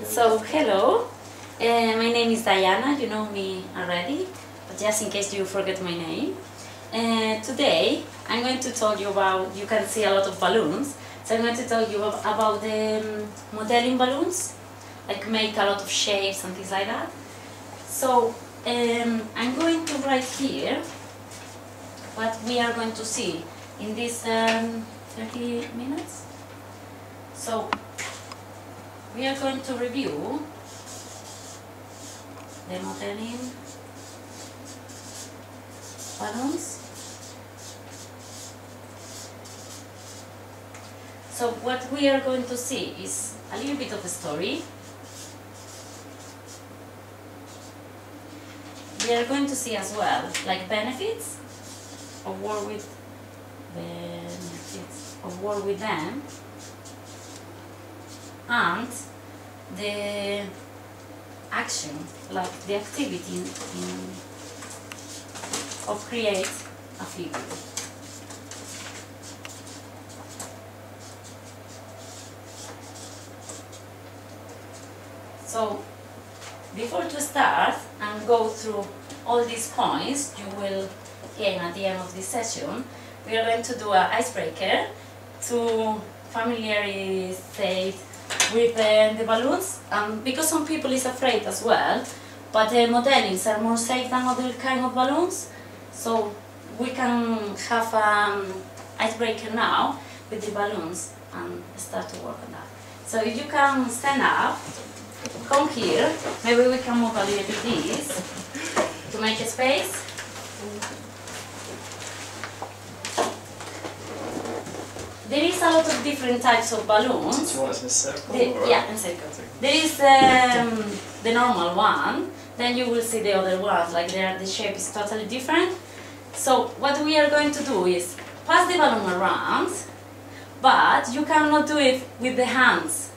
So, hello, my name is Dayana, you know me already, but just in case you forget my name. Today, I'm going to tell you about, you can see a lot of balloons, so I'm going to tell you about the modeling balloons, like make a lot of shapes and things like that. So, I'm going to write here what we are going to see in these 30 minutes. So, we are going to review the modeling balloons. So what we are going to see is a little bit of a story. We are going to see as well like benefits of work with them, and the action, like the activity of create a figure. So, before to start and go through all these points you will gain at the end of this session, we are going to do an icebreaker to familiarize with the balloons, because some people is afraid as well, but the modellings are more safe than other kind of balloons, so we can have an icebreaker now with the balloons and start to work on that. So if you can stand up, come here, maybe we can move a little bit this to make a space. There is a lot of different types of balloons. Do you want us in a circle? Yeah, in a circle. There is the normal one, then you will see the other ones, like the shape is totally different. So what we are going to do is pass the balloon around, but you cannot do it with the hands.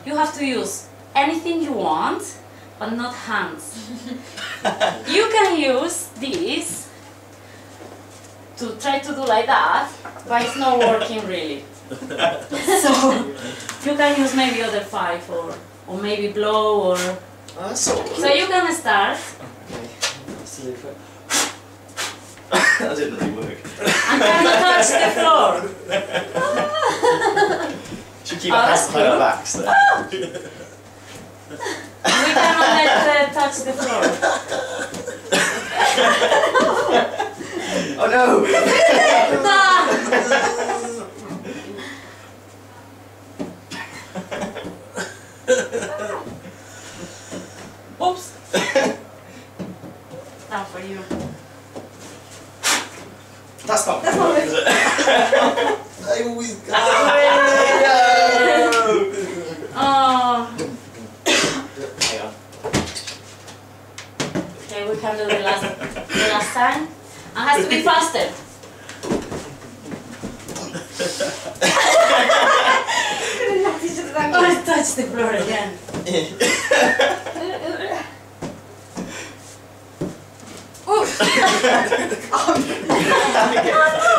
You have to use anything you want, but not hands. You can use this to try to do like that, but it's not working really. So you can use maybe other 5 or maybe blow or... So you can start. Okay. That didn't really work. And cannot touch the floor. Should keep our hands behind our backs there. We cannot let touch the floor. Oh no! Oops! Down for you. That's not good, is it? I always go. Oh. Hang on. Okay, we can do the last time. It has to be faster. Oh, I touched the floor again. Oof!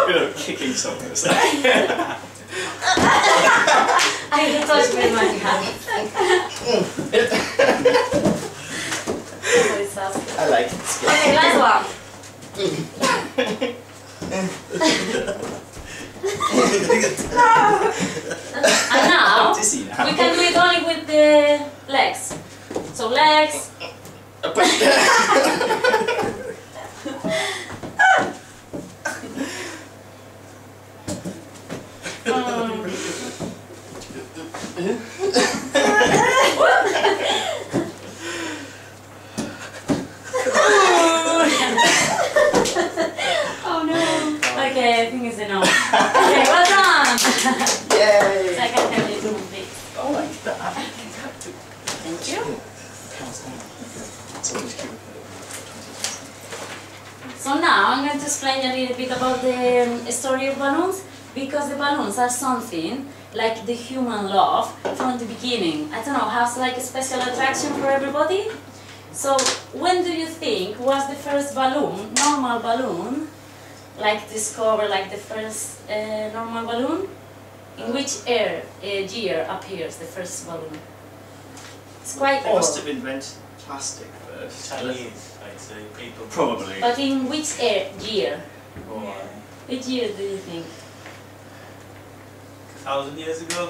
You're kicking something. I can touch with my hand. I like it. Okay, last one. And now, we can do it only with the legs. So legs. Oh no. Okay, I think it's enough. Okay, well done. Yay! So I can tell you to move this. Oh, like that. Thank you. So now I'm going to explain a little bit about the story of balloons, because the balloons are something like the human love from the beginning. I don't know, has like a special attraction for everybody. So when do you think was the first balloon, normal balloon, like discovered, like the first normal balloon? In which year appears the first balloon? It's quite They old. must have invented plastic first. Chinese, I'd say, people. Probably. But in which year? Or Which year do you think? 1,000 years ago.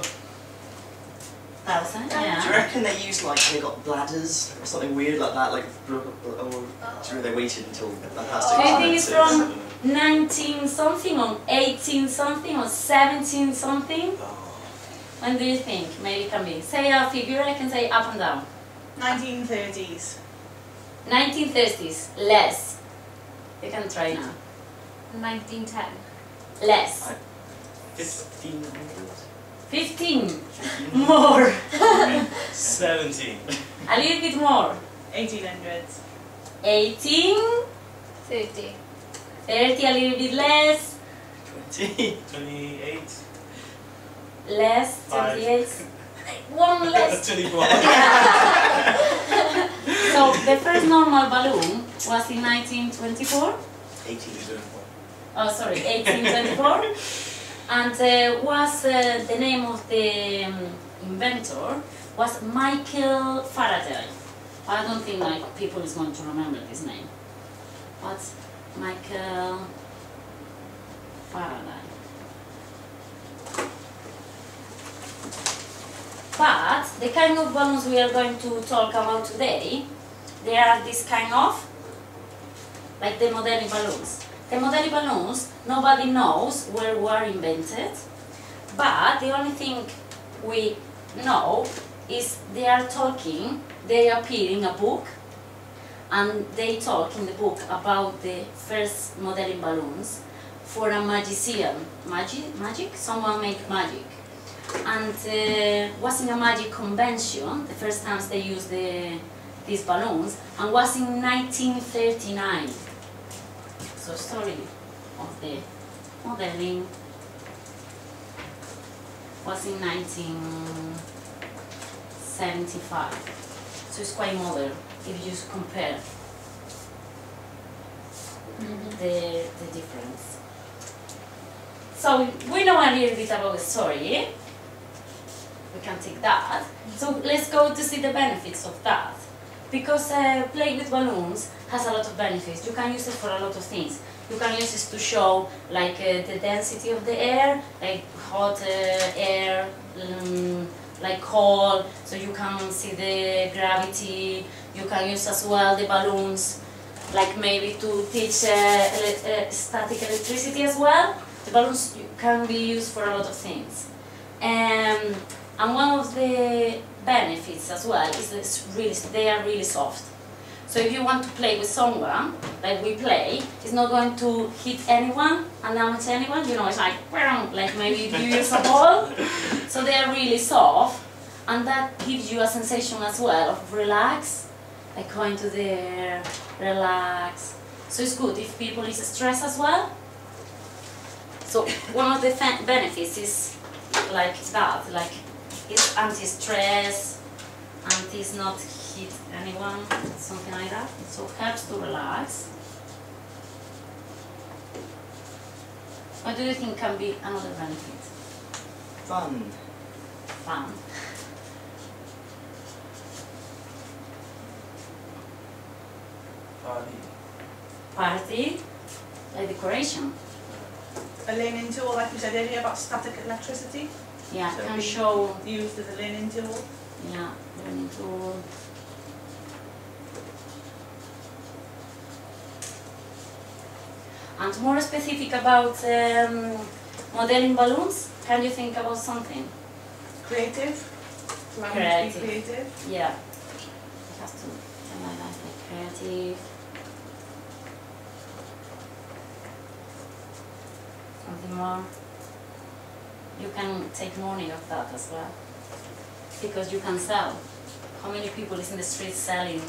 1,000? Do you Yeah. reckon they used like they got bladders or something weird like that? Like, or do they waited until the plastic? Do you was think it's invented? from 19 something or 18 something or 17 something? Oh. When do you think? Maybe it can be. Say a figure, I can say up and down. 1930s. 1930s, less. You can try now. 1910. Less. 1500? 15. More. 17. A little bit more. 1800s. 18. 30. 30, a little bit less. 20. 28. Less. 28. One less. 24. So the first normal balloon was in 1924. 1824. Oh, sorry, 1824. And was the name of the inventor was Michael Faraday. I don't think like people is going to remember this name. But Michael Faraday. But the kind of balloons we are going to talk about today, they are this kind of, like the Modelli balloons. The Modelli balloons, nobody knows where were invented, but the only thing we know is they are talking, they appear in a book, and they talk in the book about the first Modelli balloons for a magician. Magic? Someone make magic. And was in a magic convention, the first times they used these balloons, and was in 1939. So story of the modeling was in 1975. So it's quite modern if you just compare the difference. So we know a little bit about the story. We can take that. So let's go to see the benefits of that. Because playing with balloons has a lot of benefits. You can use it for a lot of things. You can use it to show like the density of the air, like hot air, like cold, so you can see the gravity. You can use as well the balloons, like maybe to teach static electricity as well. The balloons can be used for a lot of things. And one of the benefits as well is that they are really soft. So if you want to play with someone, like we play, it's not going to hit anyone and damage anyone. You know, it's like maybe if you use a ball. So they are really soft, and that gives you a sensation as well of relax, like going to the air, relax. So it's good if people is stressed as well. So one of the benefits is like that, like it's anti-stress, and it's not hit anyone, something like that. So it helps to relax. What do you think can be another benefit? Fun. Fun. Party. Party, like decoration. A learning tool, like you said earlier about static electricity, Yeah, So can we- show. used as a learning tool. Yeah, learning tool. And more specific about modeling balloons, can you think about something? Creative. Allowing to Creative. be creative. Yeah. It has to be like creative. Something more. You can take money of that as well. Because you can sell. How many people is in the street selling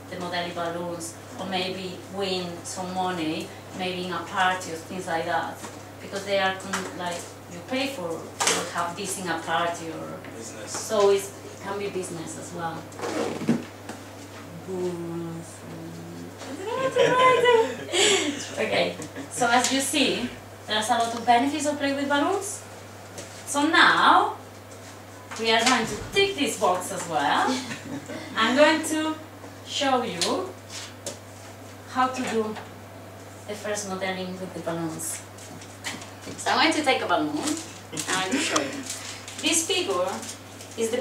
the Modelli balloons, or maybe win some money, maybe in a party or things like that? Because they are like, you pay for to have this in a party, or Business. so it can be business as well. Okay, so as you see, there's a lot of benefits of playing with balloons. So now, we are going to tick this box as well. I'm going to show you how to do the first modeling with the balloons. So I'm going to take a balloon and I'm going to show you. This figure is the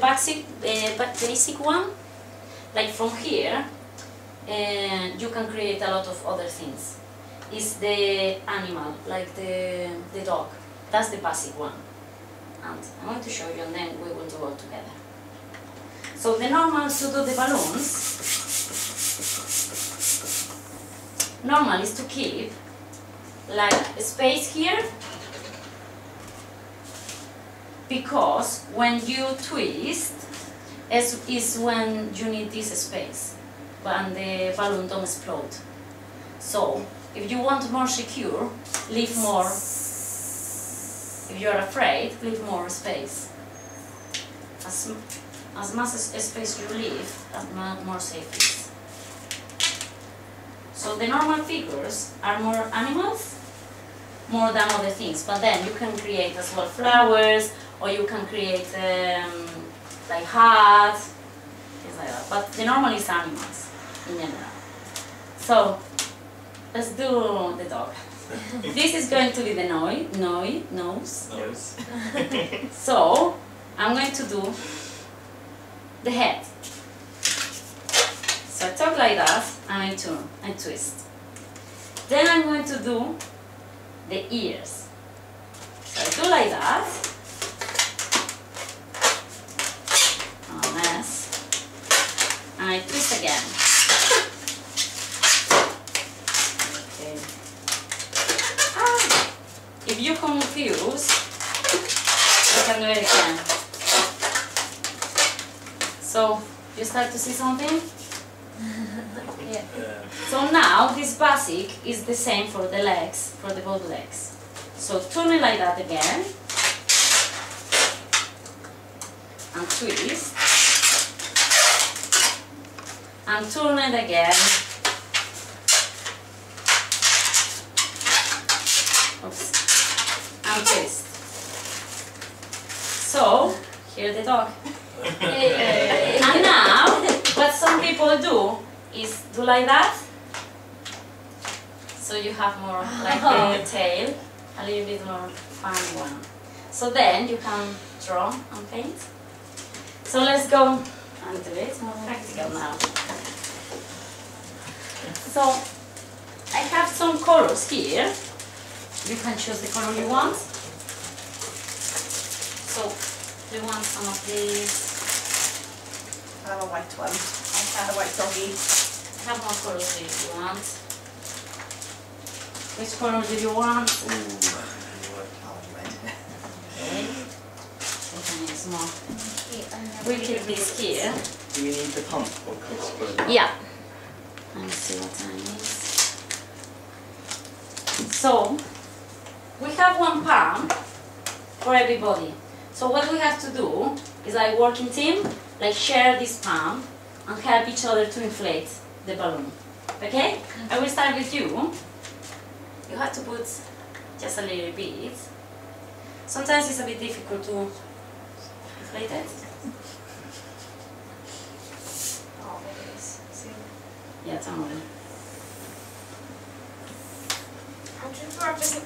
basic one. Like from here, you can create a lot of other things. It's the animal, like the dog. That's the basic one. And I'm going to show you and then we will do all together. So the normal to do the balloons, normal is to keep like a space here, because when you twist is when you need this space and the balloon don't explode. So if you want more secure, leave more. If you're afraid, leave more space. As much space you leave, as more safe it is. So the normal figures are more animals, more than other things. But then you can create as well flowers, or you can create like hats, things like that. But the normal is animals in general. So let's do the dog. This is going to be the nose. So I'm going to do the head. So I talk like that and I turn and twist. Then I'm going to do the ears. So I do like that. Oh, mess. And I twist again. If you're confused, you can do it again. So, you start to see something? Yeah. So now, this basic is the same for the legs, for the both legs. So turn it like that again. And twist. And turn it again. Oops. And twist. So, here's the dog. And now, what some people do is do like that. So you have more like the tail, a little bit more fun one. So then you can draw and paint. So let's go and do it more practical now. So I have some colors here. You can choose the color you want. So you want some of these. I have a white one. I have a white doggy. I have more colors if you want. Which color do you want? Okay. We can use more. We keep this here. Do we need the pump or could Yeah. Let me see what time it is. So, we have one palm for everybody. So what we have to do is like working team, like share this palm and help each other to inflate the balloon. Okay? I will start with you. You have to put just a little bit. Sometimes it's a bit difficult to inflate it. Oh, it is. See? Yeah, don't worry. I'm trying to practice.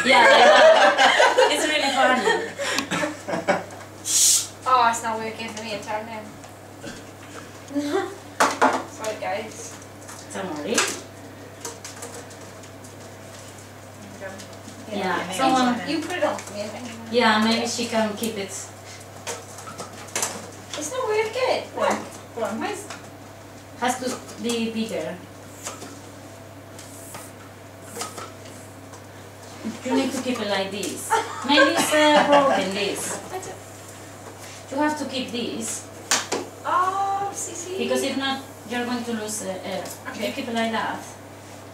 Yeah, like that. It's really funny. Oh, it's not working for me. Turn now. Sorry, guys. Don't worry. Yeah, Yeah, someone. You put it on for me. Anyway. Yeah, maybe she can keep it. It's not working. What? Go on, where's... Has to be bigger. You need to keep it like this. Maybe it's broken, this. You have to keep this, Oh, see. because if not, you're going to lose air. Okay. You keep it like that.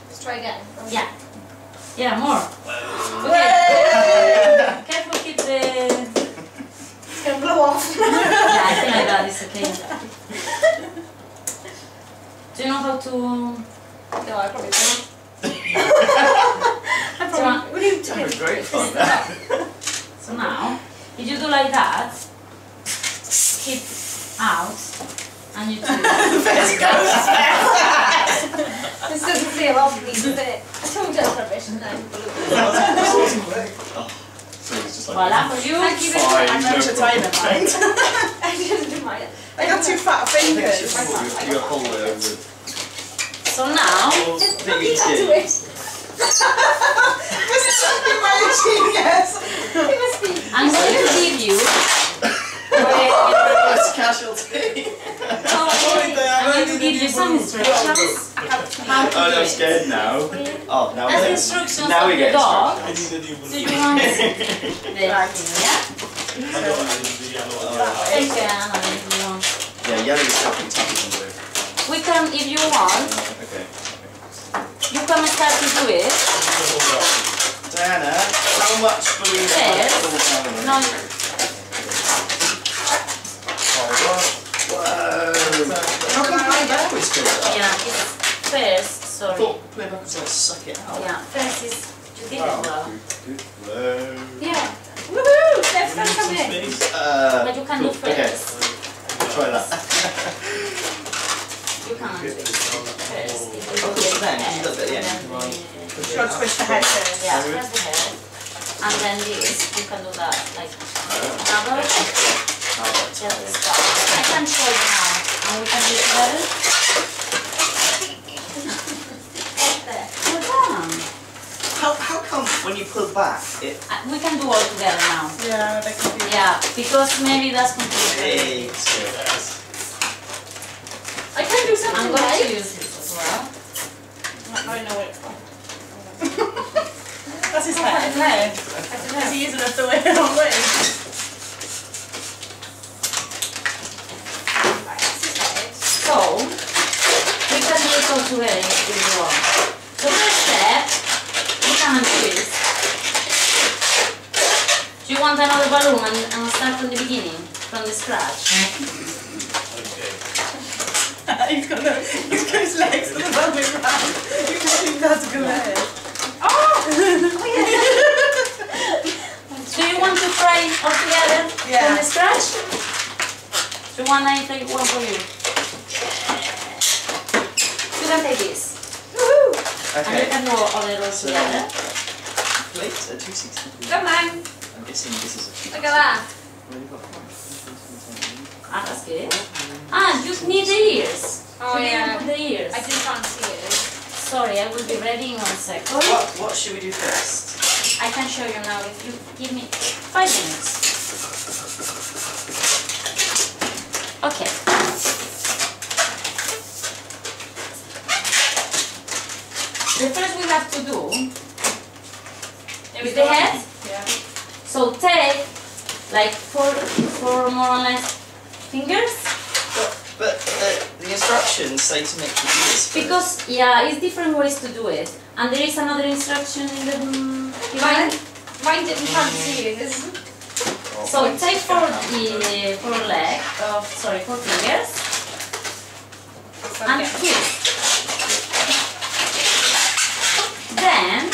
Let's try again. Yeah. Yeah, more. Okay. Careful, keep the... It's going to blow off. Yeah, I think like that is okay. Do you know how to... No, I probably don't. What are you doing? That was great fun. So now, if you do like that, hip out and you twist. This doesn't feel off me, does it? I told you I was rubbish and then So it's just like. Voila for you. Thank you very Fine. much. I'm not your timer, mind. I didn't do mine. I got two fat I think fingers. it's just you got hold over. So now, Just put me into it. Was it something by a genius? It must be. I'm going to give you It's casualty. I'm going to give you some instructions how to Oh no, do I'm it. scared now. Oh, now That's we instructions now of we the get dog. I need a new So balloon. you want the thing, yeah? I know I need the yellow one. Take Anna if you want. Yeah, yellow is definitely tougher than blue. We can, if you want, Okay. you can start to do it. Diana, how much blue Yes. No. No, Whoa. How come playback always feels like that? yeah, it's first, I sorry. thought playback was like suck it out. Yeah, first is, you did it well. Good. Whoa. Yeah. Woohoo! Steph's Need gonna some come in. space. But you can do cool. Okay, first. try that. You can do it first. If you Oh, do so the then, head, you got the- yeah, then you want- the- You got to twist the head first. Yeah, press the head. And then this, you can do that like double. Just stop. I can show you now. And we can do it together. Well done. How come when you pull back, it We can do all together now. Yeah, they can be. Yeah, because maybe that's complicated. takes it? I can do I'm something going to right. use this as well. I know what it's for. That's his I head. don't know. Is he using it the way wrong way? Right, that's his head. So, we can do it all together if you want. So first step, you can twist. Do you want another balloon and start from the beginning, from the scratch? Okay. He's got his legs to the other way round. You can see that's a good head. Do you want to try all together Yeah. from the scratch? Do you want I take one for you? You can take this. Woohoo! And you Okay. can do all it all So, together. plate a 260. Come on. I'm guessing this is a 260. Look at that. Well, you've got one. Ah, that's good. Ah, you need the ears. Oh, So you yeah. put the ears. I didn't fancy it. Sorry, I will be ready in 1 second. What should we do first? I can show you now if you give me 5 minutes. Okay. The first we have to do with the head. Yeah. So take like four more or less fingers. But the instructions say to make the ears first. Because yeah, it's different ways to do it. And there is another instruction in the Mine, mine didn't fancy it. So take four fingers and twist. Then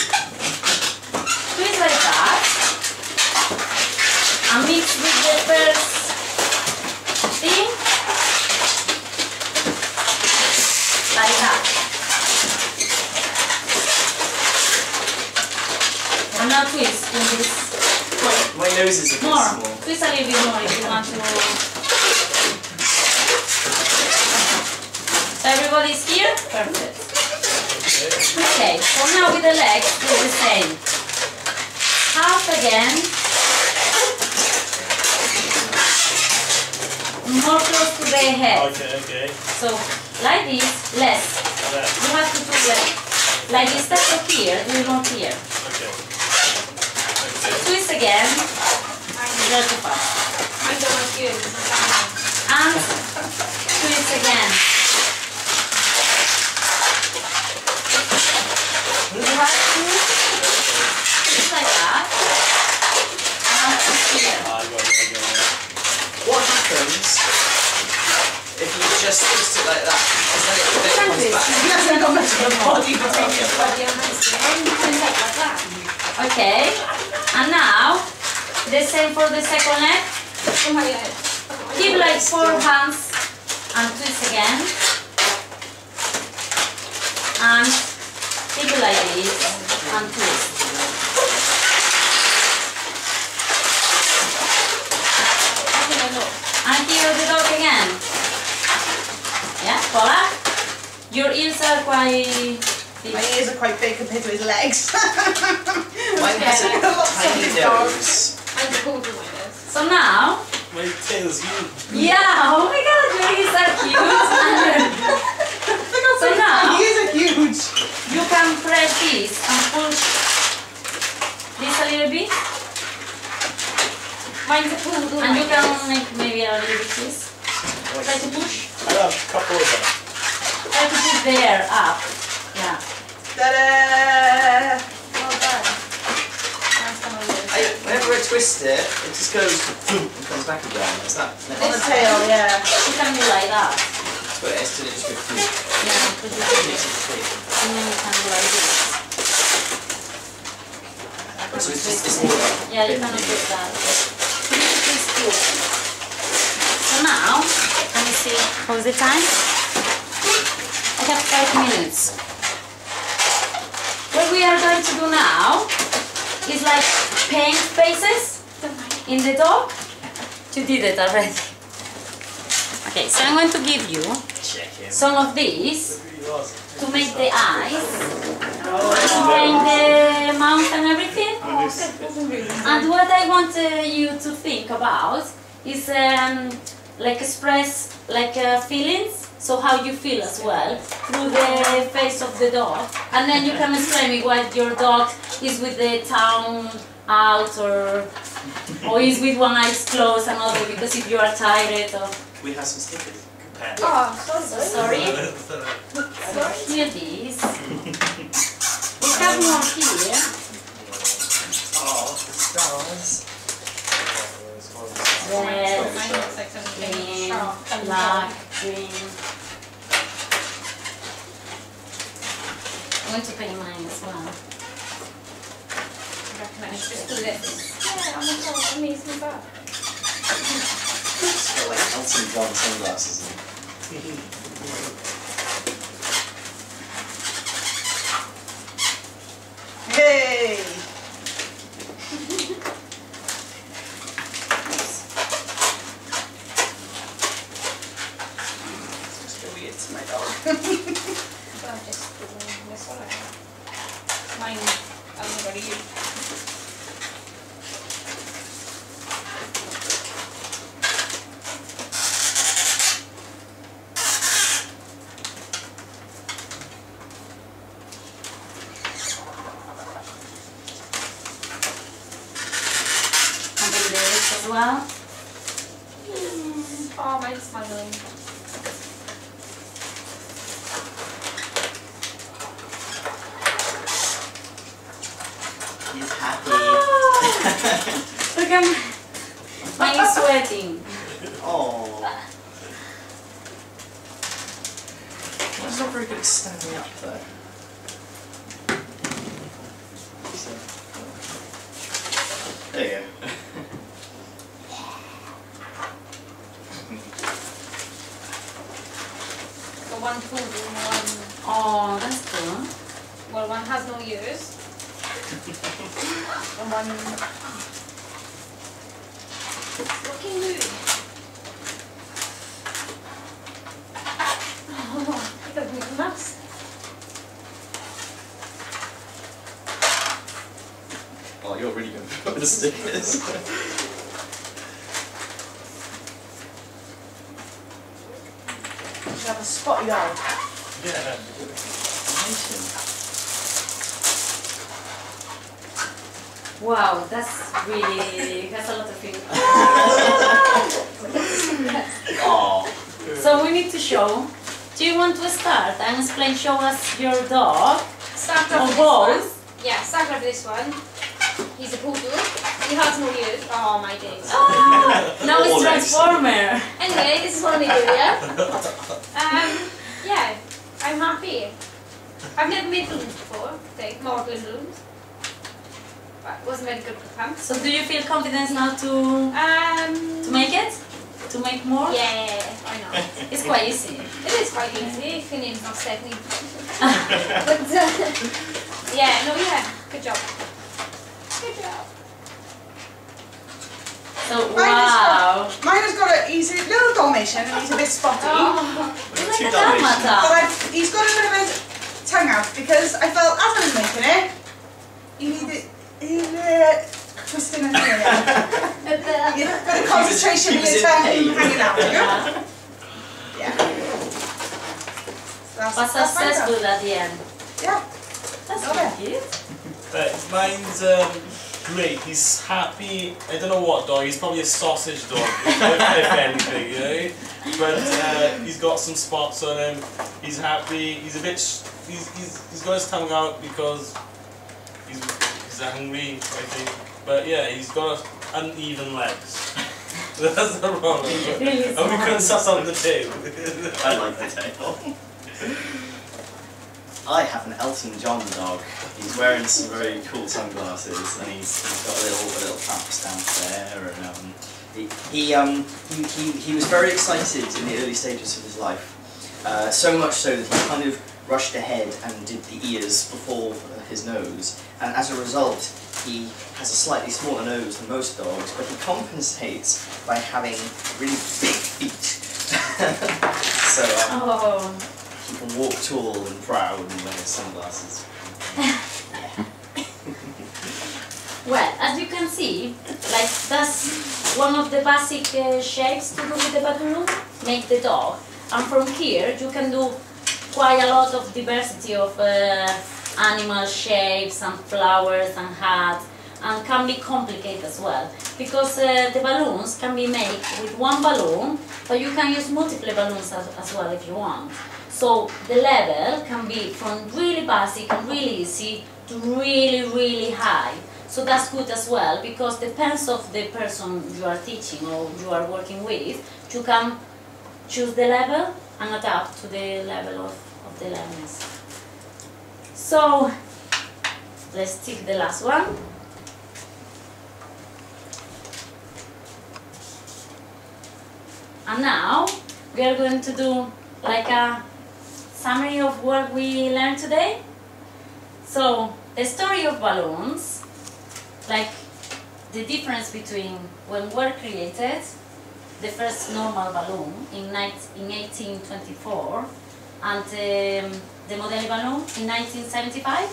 twist like that and mix with the first thing like that. And now twist in this. My nose is a bit More. small. Twist a little bit more if you want to. So everybody's here? Perfect. Okay, so now with the legs, do the same. Half again. More close to the head. Okay. So, like this, less. There. You have to do like instead of here, do it more here. Okay. Twist again. Very fast. I don't like you. And twist again. You have to twist like that. And twist here. I got it. What happens if you just twist it like that? Is then it comes back? He hasn't got much of a body between his Body and hands. You can take like that. Okay. And now the same for the second leg. Oh my god. Keep like 4 hands and twist again. And keep it like this and twist. And here the dog again. Yeah, voila. Your ears are quite big. My ears are quite big compared to his legs. Mine has a tiny nose. I'm the poodle with this. So now, My tail's huge. yeah, oh my god, your ears are cute. So now, My ears are huge. you can press this and push this a little bit. Mine's a poodle. And you can make maybe a little bit this. Try to push. I have a couple of them. Try to push the air up. Yeah. Ta-da! Well done. That's one of those. Whenever I twist it, it just goes boom and comes back again. Is that? On the tail, yeah. You can do like that. But it's still just good. Yeah, put it in this. And then you can do like this. So it's more like Yeah, you can do that. Put it this good. So now, let me see. How's the time? I have 5 minutes. What we are going to do now is like paint faces in the dog. You did it already. Okay, so I'm going to give you some of these to make the eyes and to paint the mouth and everything. And what I want you to think about is like express like feelings, so how you feel as well through the face of the dog, and then you can explain me what your dog is with the tongue out or is with one eye closed and other because if you are tired or We have some stickers. Oh, sorry. sorry. Here these. We have more here. Oh, the stars. Red, Mine looks like something green, sharp and black, green. I'm going to paint mine as well. recommend. Just do this. Yeah, oh my god, amazing that. It's got like Elton John sunglasses and Hey! Just a weird to my dog. Well, just do this one. Mine, I'm going to use. As well. Oh, mine's smuggling. he's happy. Look at mine is sweating. Oh. He's not very good at standing up though. There you go. So one poodle and one, Oh, that's cool. well, one has no ears. And one looking good. Oh, it doesn't make a mess. Oh, you're really good with the stickers. You should have a spotty eye. Yeah. Wow, that's really, that's a lot of things. Oh. So we need to show. Do you want to start and explain, show us your dog? Start Or off with both? this one. Yeah, start off with this one. He's a poodle. He has no ears. Oh my days. Now it's Always. Transformer. Anyway, this is what we do, yeah? Yeah, I'm happy. I've never made balloons before, like modern balloons. But it wasn't very good for them. So do you feel confident now to make it? to make more? Yeah, why not? It's quite easy. It is quite easy if your name's not Stephanie. But yeah, no, yeah, good job. Good job. So, wow. Mine has got a, he's a little Dalmatian and he's a bit spotty. Oh, it's like Two a Dalmatians. But Dalmata. he's got a bit of his tongue out because I felt as I was making it, he's twisting and doing it. Yeah, bit of concentration with he was your in tongue pain. hanging out. Yeah. Yeah. But That's fine successful though. at the end. Yeah. That's Love really good. Mine's great. He's happy. I don't know what dog. He's probably a sausage dog, if anything, you know. But he's got some spots on him. He's happy. He's a bit. He's got his tongue out because he's hungry, I think. But yeah, he's got uneven legs. That's the problem. Really And we couldn't suss on the tail. I like the tail. I have an Elton John dog. He's wearing some very cool sunglasses, and he's got a little tramp stamp there. And he was very excited in the early stages of his life. So much so that he kind of rushed ahead and did the ears before his nose, and as a result, he has a slightly smaller nose than most dogs, but he compensates by having really big feet. So Oh. he can walk tall and proud and wear his sunglasses. Well, as you can see, like that's one of the basic shapes to do with the balloon, make the dog. And from here you can do quite a lot of diversity of animal shapes and flowers and hats, and can be complicated as well. Because the balloons can be made with one balloon, but you can use multiple balloons as well if you want. So the level can be from really basic and really easy to really, really high. So that's good as well, because depends of the person you are teaching or you are working with, you can choose the level and adapt to the level of the learners. So let's take the last one. And now we are going to do like a summary of what we learned today. So the story of balloons, like the difference between when were created, the first normal balloon in 1824 and the model balloon in 1975.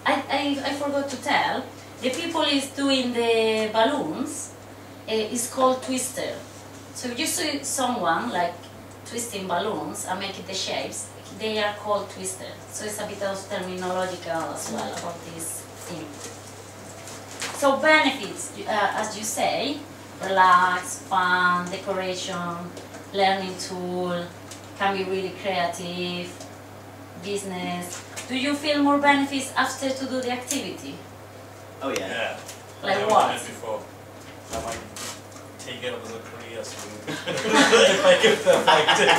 I forgot to tell, the people is doing the balloons is called twister. So if you see someone like twisting balloons and making the shapes, they are called twister. So it's a bit of terminological as well about this thing. So benefits, as you say, relax, fun, decoration, learning tool, can be really creative, business. Do you feel more benefits after to do the activity? Oh yeah. Yeah. Like I haven't what? done it before. I might take it up as a career soon. If I get them like it.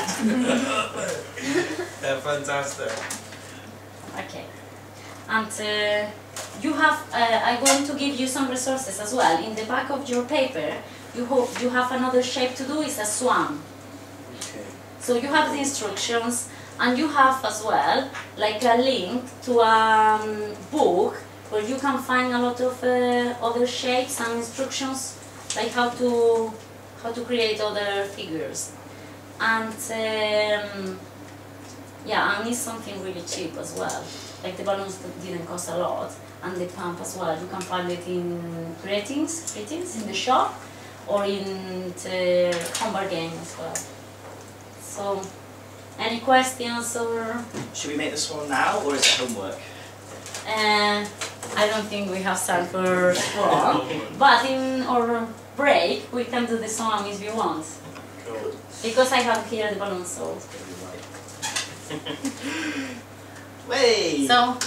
They're fantastic. Okay. And you have, I'm going to give you some resources as well. In the back of your paper, you have another shape to do, it's a swan. Okay. So you have the instructions, and you have as well like a link to a book where you can find a lot of other shapes and instructions, like how to create other figures. And yeah, and it's something really cheap as well. Like the balloons didn't cost a lot, and the pump as well. You can find it in greetings in the shop, or in the Combar game as well. So, any questions or? Should we make this one now, or is it homework? I don't think we have time for swan, but in our break we can do the song if you want. Cool. Because I have here the balloons, so. Way! So.